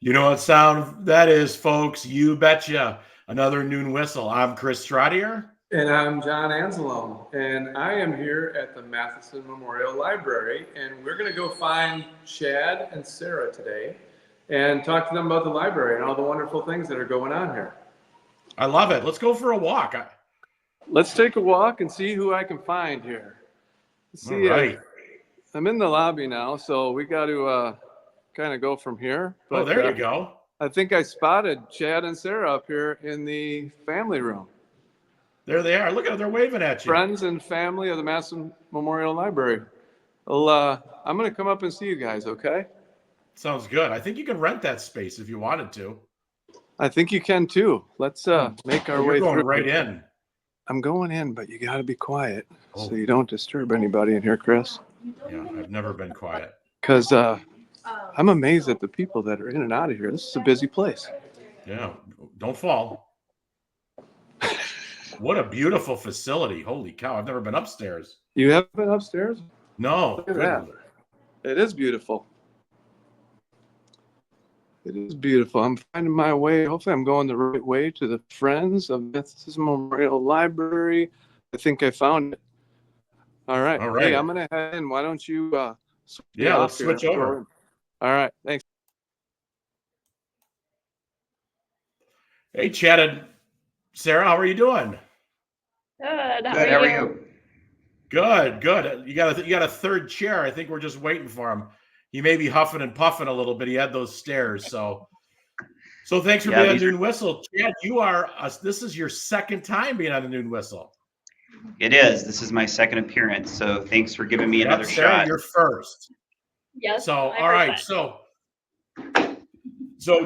You know what sound that is, folks? You betcha. Another noon whistle. I'm Chris Stradier. And I'm John Anzalone, and I am here at the Matheson Memorial Library, and we're going to go find Chad and Sarah today and talk to them about the library and all the wonderful things that are going on here. I love it. Let's go for a walk. Let's take a walk and see who I can find here. All right. I'm in the lobby now, so we got to kind of go from here. But, there you go. I think I spotted Chad and Sarah up here in the family room. There they are. Look at them. They're waving at you. Friends and family of the Matheson Memorial Library. Well, I'm going to come up and see you guys, okay? Sounds good. I think you can rent that space if you wanted to. I think you can too. Let's make our way going through. Right in. I'm going in, but you got to be quiet so you don't disturb anybody in here, Chris. Yeah, I've never been quiet. Because I'm amazed at the people that are in and out of here. This is a busy place. Yeah, don't fall. What a beautiful facility. Holy cow. I've never been upstairs. You haven't been upstairs? No. Look at that. It is beautiful. It is beautiful. I'm finding my way. Hopefully I'm going the right way to the Friends of Matheson Memorial Library. I think I found it. All right. Hey, I'm going to head in. Why don't you let's switch over. All right. Thanks. Hey, Chad and Sarah, how are you doing? Good. How are you? Good. You got a third chair. I think we're just waiting for him. He may be huffing and puffing a little bit. He had those stairs. So thanks for being on the Noon Whistle. Chad, this is your second time being on the Noon Whistle. It is. This is my second appearance. So thanks for giving me another Sarah, shot. You're first. Yes. So, all right. So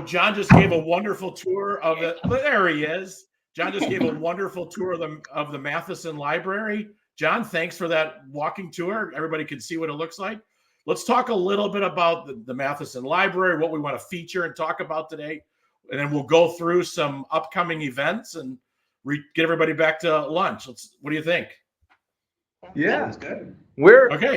John just gave a wonderful tour of it. There he is. John just gave a wonderful tour of the Matheson Library. John, thanks for that walking tour. Everybody can see what it looks like. Let's talk a little bit about the Matheson Library, what we want to feature and talk about today. And then we'll go through some upcoming events and get everybody back to lunch. What do you think? Yeah. Sounds good.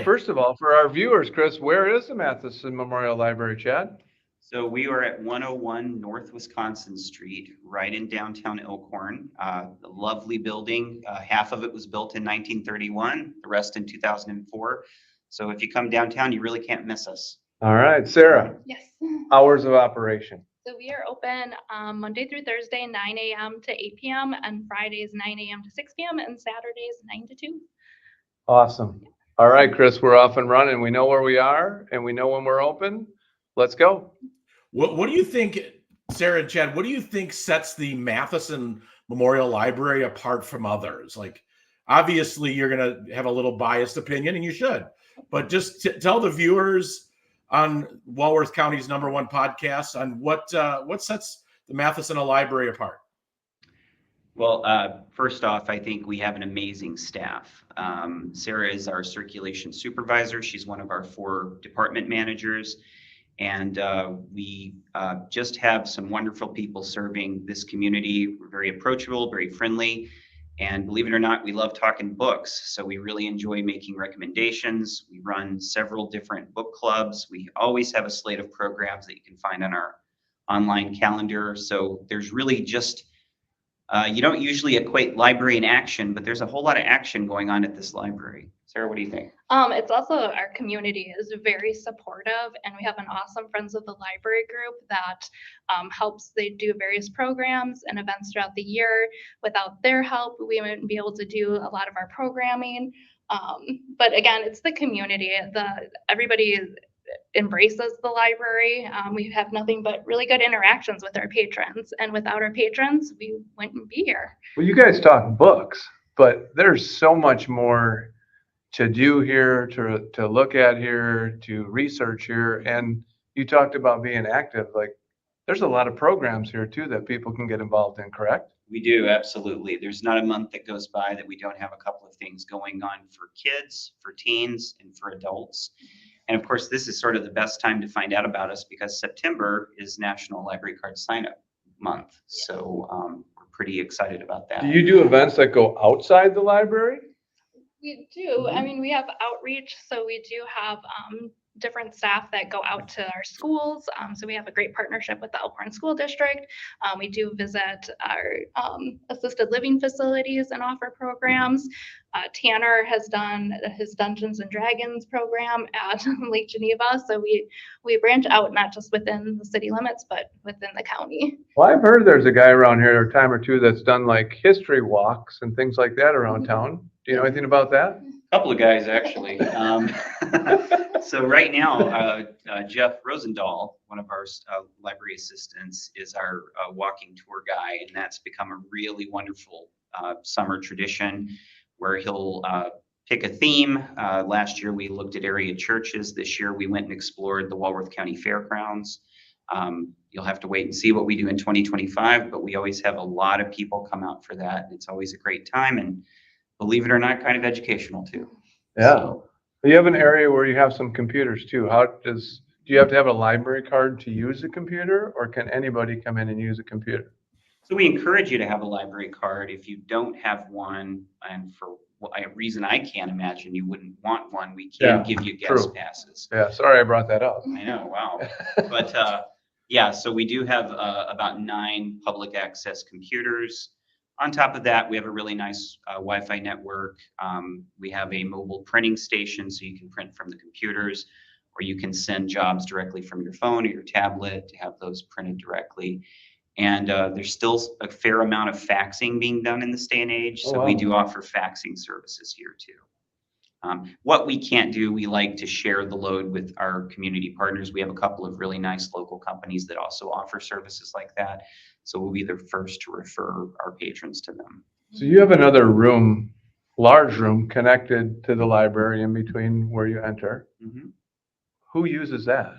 First of all, for our viewers, Chris, where is the Matheson Memorial Library, Chad? So we are at 101 North Wisconsin Street, right in downtown Elkhorn. A lovely building. Half of it was built in 1931, the rest in 2004. So if you come downtown, you really can't miss us. All right, Sarah. Yes. Hours of operation. So we are open Monday through Thursday, 9 a.m. to 8 p.m. and Fridays, 9 a.m. to 6 p.m. and Saturdays, 9 to 2. Awesome. All right, Chris, we're off and running. We know where we are and we know when we're open. Let's go. What do you think, Sarah and Chad, what do you think sets the Matheson Memorial Library apart from others? Like, obviously, you're going to have a little biased opinion, and you should. But just tell the viewers on Walworth County's #1 podcast on what sets the Matheson Library apart. Well, first off, I think we have an amazing staff. Sarah is our circulation supervisor. She's one of our 4 department managers. And we just have some wonderful people serving this community. We're very approachable, very friendly. And believe it or not, we love talking books. So we really enjoy making recommendations. We run several different book clubs. We always have a slate of programs that you can find on our online calendar. So there's really just, you don't usually equate library and action, but there's a whole lot of action going on at this library. Sarah, what do you think? It's also our community is very supportive, and we have an awesome Friends of the Library group that helps. They do various programs and events throughout the year. Without their help, we wouldn't be able to do a lot of our programming. But again, it's the community. Everybody embraces the library. We have nothing but really good interactions with our patrons, and without our patrons, we wouldn't be here. Well, you guys talk books, but there's so much more to do here, to look at here, to research here. And you talked about being active. Like, there's a lot of programs here too that people can get involved in, correct? We do, absolutely. There's not a month that goes by that we don't have a couple of things going on for kids, for teens, and for adults. And of course, this is sort of the best time to find out about us because September is National Library Card Sign-Up Month. So we're pretty excited about that. Do you do events that go outside the library? We do. I mean, we have outreach, so we do have different staff that go out to our schools. So we have a great partnership with the Elkhorn School District. We do visit our assisted living facilities and offer programs. Tanner has done his Dungeons and Dragons program at Lake Geneva. So we branch out not just within the city limits, but within the county. Well, I've heard there's a guy around here a time or two that's done like history walks and things like that around town. Do you know anything about that? Couple of guys, actually. So right now, Jeff Rosendahl, one of our library assistants, is our walking tour guy, and that's become a really wonderful summer tradition where he'll pick a theme. Last year we looked at area churches. This year we went and explored the Walworth County Fairgrounds. You'll have to wait and see what we do in 2025, but we always have a lot of people come out for that. It's always a great time, and believe it or not, kind of educational too. Yeah. So, You have an area where you have some computers too. Do you have to have a library card to use a computer, or can anybody come in and use a computer? so we encourage you to have a library card. If you don't have one, and for a reason I can't imagine you wouldn't want one, we can give you guest true. passes. Yeah, sorry I brought that up. I know, wow. But yeah, so we do have about 9 public access computers. On top of that, we have a really nice Wi-Fi network. We have a mobile printing station, so you can print from the computers, or you can send jobs directly from your phone or your tablet to have those printed directly. And there's still a fair amount of faxing being done in this day and age, so we do offer faxing services here too. What we can't do, we like to share the load with our community partners. We have a couple of really nice local companies that also offer services like that. So we'll be the first to refer our patrons to them. So you have another room, large room, connected to the library in between where you enter. Mm-hmm. Who uses that?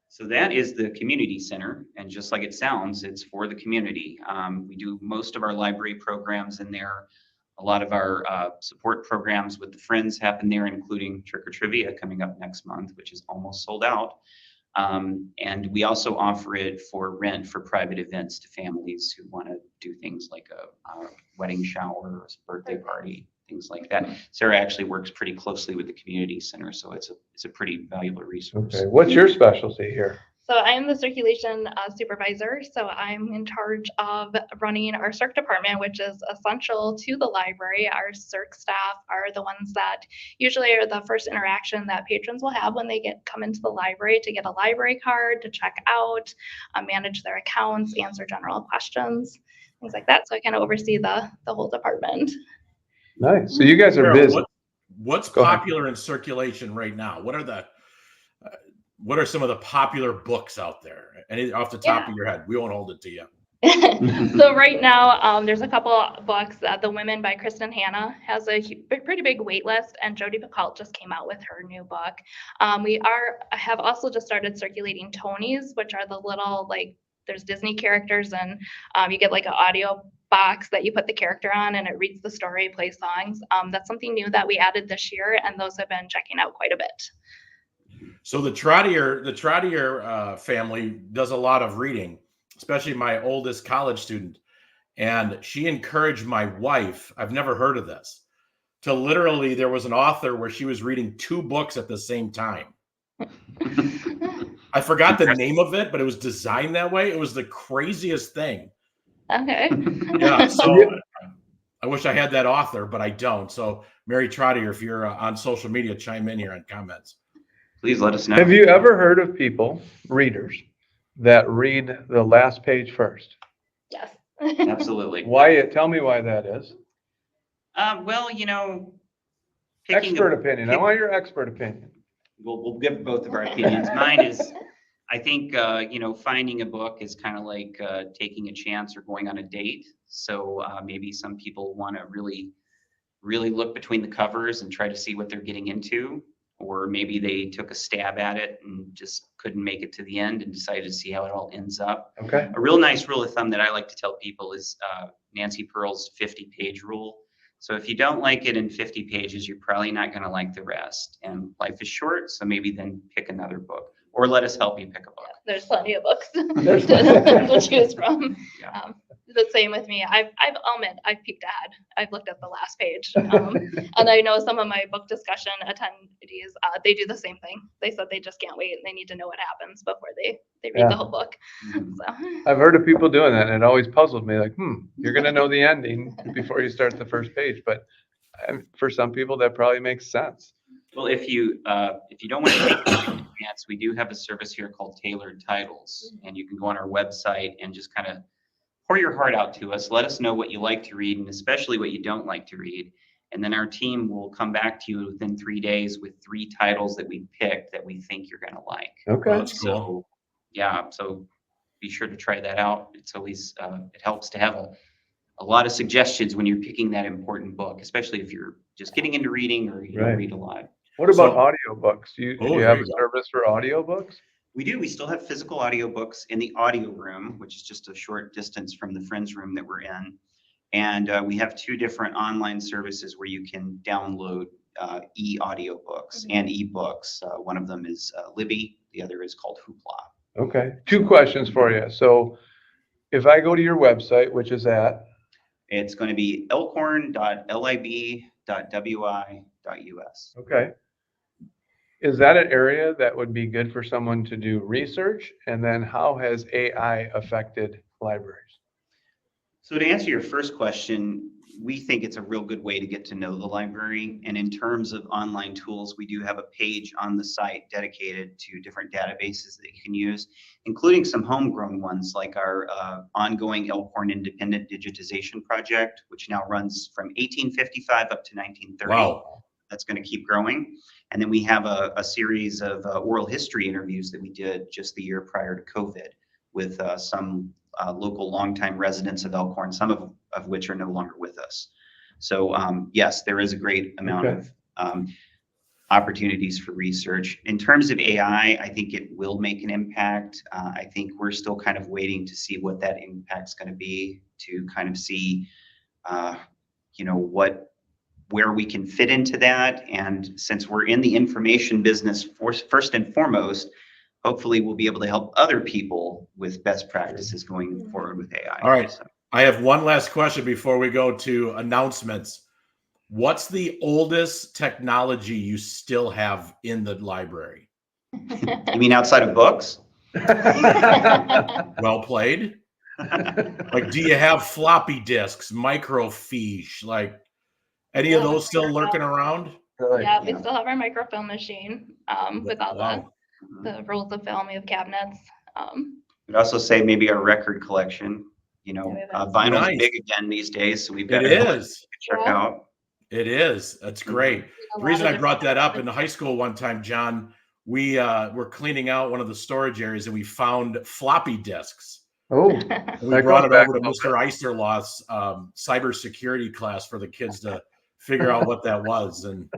So that is the community center, and just like it sounds, it's for the community. We do most of our library programs in there. A lot of our support programs with the Friends happen there, including Trick or Trivia coming up next month, which is almost sold out. And we also offer it for rent for private events to families who want to do things like a wedding shower or a birthday party, things like that. Sarah actually works pretty closely with the community center, so it's a pretty valuable resource. Okay, what's your specialty here? So I'm the circulation supervisor. So I'm in charge of running our circ department, which is essential to the library. Our circ staff are the ones that usually are the first interaction that patrons will have when they come into the library to get a library card, to check out, manage their accounts, answer general questions, things like that. So I kind of oversee the whole department. Nice. So you guys are Sarah, busy. What's Go ahead. popular in circulation right now? What are some of the popular books out there? Any off the top of your head? We won't hold it to you. So right now, there's a couple books. The Women by Kristen Hanna has a pretty big wait list, and Jodi Picoult just came out with her new book. We have also just started circulating Tonys, which are the little, like, there's Disney characters, and you get like an audio box that you put the character on, and it reads the story, plays songs. That's something new that we added this year, and those have been checking out quite a bit. So the Trottier family does a lot of reading, especially my oldest college student. And she encouraged my wife, I've never heard of this, to literally, there was an author where she was reading 2 books at the same time. I forgot the name of it, but it was designed that way. It was the craziest thing. Okay. Yeah. So I wish I had that author, but I don't. So Mary Trottier, if you're on social media, chime in here on comments. Please let us know. Have you ever heard of people, readers, that read the last page first? Yes. Absolutely. Tell me why that is. Well, Expert opinion. I want your expert opinion. We'll give both of our opinions. Mine is, I think, finding a book is kind of like taking a chance or going on a date. So maybe some people want to really, really look between the covers and try to see what they're getting into. Or maybe they took a stab at it and just couldn't make it to the end and decided to see how it all ends up. Okay. A real nice rule of thumb that I like to tell people is Nancy Pearl's 50-page rule. So if you don't like it in 50 pages, you're probably not going to like the rest. And life is short, so maybe then pick another book, or let us help you pick a book. There's plenty of books to choose from. Yeah. But same with me. I'll admit, I've peeked ahead. I've looked at the last page. And I know some of my book discussion attendees, they do the same thing. They said they just can't wait and they need to know what happens before they read the whole book. So. I've heard of people doing that, and it always puzzled me, like, you're gonna know the ending before you start the first page, but for some people, that probably makes sense. Well, if you don't want to take it in advance, we do have a service here called Tailored Titles, and you can go on our website and just kind of pour your heart out to us. Let us know what you like to read, and especially what you don't like to read. And then our team will come back to you within 3 days with 3 titles that we picked that we think you're going to like. Okay. That's cool. So, yeah, so be sure to try that out. It's always, it helps to have a lot of suggestions when you're picking that important book, especially if you're just getting into reading or you don't read a lot. What about audiobooks? Do you have a there you service for audiobooks? We do. We still have physical audiobooks in the audio room, which is just a short distance from the Friends room that we're in. And we have 2 different online services where you can download e-audiobooks and e-books. One of them is Libby. The other is called Hoopla. Okay. 2 questions for you. So if I go to your website, which is at? It's going to be elkhorn.lib.wi.us. Okay. Is that an area that would be good for someone to do research? And then how has AI affected libraries? So to answer your first question, we think it's a real good way to get to know the library. And in terms of online tools, we do have a page on the site dedicated to different databases that you can use, including some homegrown ones like our ongoing Elkhorn Independent Digitization Project, which now runs from 1855 up to 1930. Wow. That's going to keep growing. And then we have a series of oral history interviews that we did just the year prior to COVID with some local longtime residents of Elkhorn, some of which are no longer with us. So yes, there is a great amount of opportunities for research. In terms of AI, I think it will make an impact. I think we're still kind of waiting to see what that impact's going to be, to kind of see, where we can fit into that. And since we're in the information business first and foremost, hopefully we'll be able to help other people with best practices going forward with AI. All right. So. I have one last question before we go to announcements. What's the oldest technology you still have in the library? You mean outside of books? Well played. Like, do you have floppy disks, microfiche, like any of those still lurking around? Yeah, we still have our microfilm machine with all the rolls of film. We have cabinets. I'd also say maybe our record collection. Vinyl's big again these days, so we've got to check out. It is. That's great. The reason I brought that up, in high school one time, John, we were cleaning out one of the storage areas and we found floppy disks. Oh, we brought it over to Mr. Eisterloth's cybersecurity class for the kids to figure out what that was, and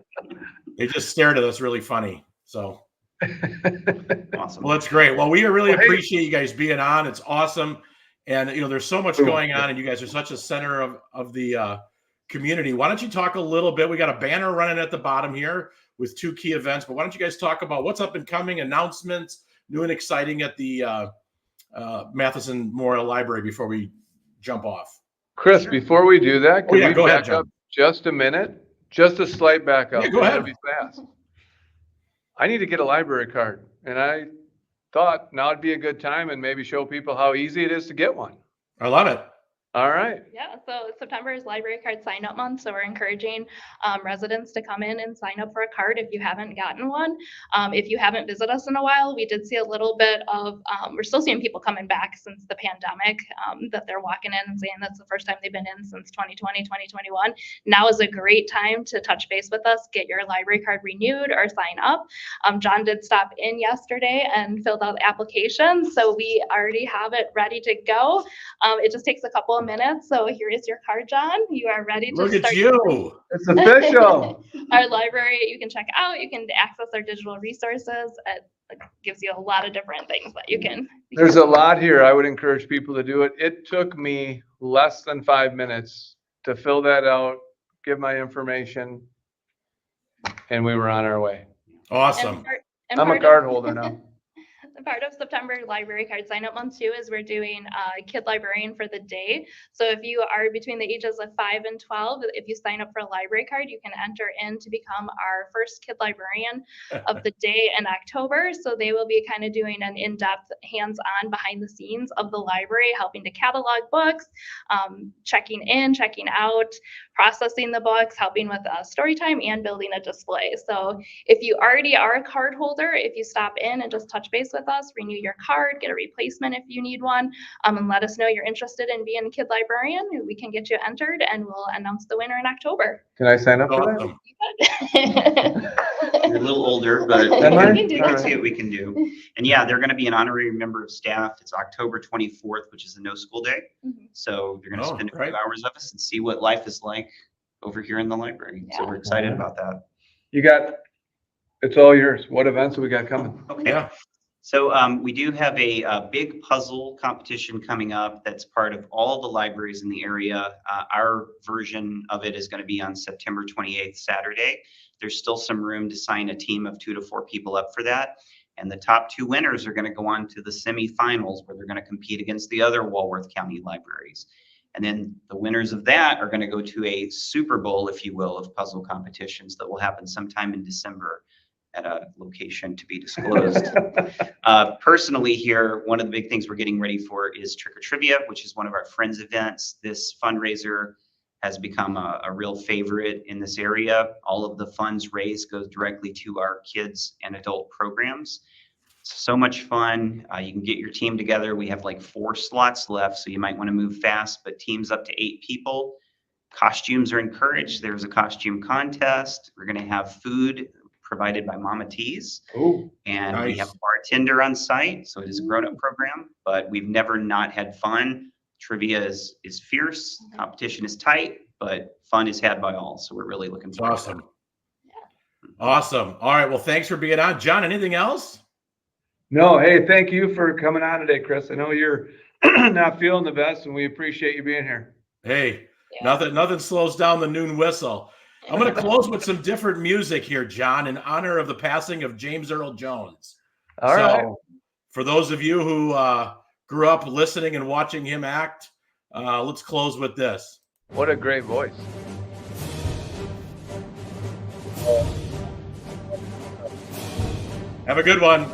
they just stared at us really funny. So awesome. Well, that's great. Well, we really appreciate you guys being on. It's awesome. And there's so much going on, and you guys are such a center of the community. Why don't you talk a little bit? We got a banner running at the bottom here with 2 key events, but why don't you guys talk about what's up and coming, announcements, new and exciting at the Matheson Memorial Library before we jump off? Chris, before we do that, can we go ahead, back John. up just a minute? Just a slight backup. Yeah, go ahead. Be fast. I need to get a library card, and I thought now would be a good time and maybe show people how easy it is to get one. I love it. All right. Yeah, so September is library card sign up month. So we're encouraging residents to come in and sign up for a card if you haven't gotten one. If you haven't visited us in a while, we did see a little bit of, we're still seeing people coming back since the pandemic, that they're walking in and saying that's the first time they've been in since 2020, 2021. Now is a great time to touch base with us, get your library card renewed or sign up. John did stop in yesterday and filled out the application. So we already have it ready to go. It just takes a couple of minutes. So here is your card, John. You are ready to Look start. at you. It's official. Our library, you can check out, you can access our digital resources. It gives you a lot of different things that you can. There's a lot here. I would encourage people to do it. It took me less than 5 minutes to fill that out, give my information, and we were on our way. Awesome. I'm a card holder now. Part of September Library Card Sign Up Month too is we're doing Kid Librarian for the Day. So if you are between the ages of 5 and 12, if you sign up for a library card, you can enter in to become our first Kid Librarian of the day in October. So they will be kind of doing an in-depth, hands-on, behind the scenes of the library, helping to catalog books, checking in, checking out, processing the books, helping with story time, and building a display. So if you already are a card holder, if you stop in and just touch base with us, renew your card, get a replacement if you need one, and let us know you're interested in being a Kid Librarian, we can get you entered and we'll announce the winner in October. Can I sign up for that? Awesome. You're a little older, but Am I? we can All see right. what we can do. And yeah, they're going to be an honorary member of staff. It's October 24th, which is a no school day. Mhm. So you're going to Oh, spend a great. few hours with us and see what life is like over here in the library. So Yeah. we're excited about that. You got, it's all yours. What events have we got coming? Okay. Yeah. So we do have a big puzzle competition coming up that's part of all the libraries in the area. Our version of it is going to be on September 28th, Saturday. There's still some room to sign a team of 2 to 4 people up for that. And the top 2 winners are going to go on to the semifinals where they're going to compete against the other Walworth County libraries. And then the winners of that are going to go to a Super Bowl, if you will, of puzzle competitions that will happen sometime in December at a location to be disclosed. Personally here, one of the big things we're getting ready for is Trick or Trivia, which is one of our Friends events. This fundraiser has become a real favorite in this area. All of the funds raised goes directly to our kids and adult programs. So much fun. You can get your team together. We have like 4 slots left, so you might want to move fast, but teams up to 8 people. Costumes are encouraged. There's a costume contest. We're going to have food provided by Mama T's. Oh, And we have Nice. a bartender on site, so it is a grown-up program, but we've never not had fun. Trivia is fierce, competition is tight, but fun is had by all. So we're really looking It's forward to awesome. it. Awesome. All right. Well, thanks for being on. John, anything else? no, hey, thank you for coming on today, Chris. I know you're not feeling the best and we appreciate you being here. Hey, Yeah. nothing slows down the noon whistle. I'm going to close with some different music here, John, in honor of the passing of James Earl Jones. All right. For those of you who grew up listening and watching him act, let's close with this. What a great voice. Have a good one.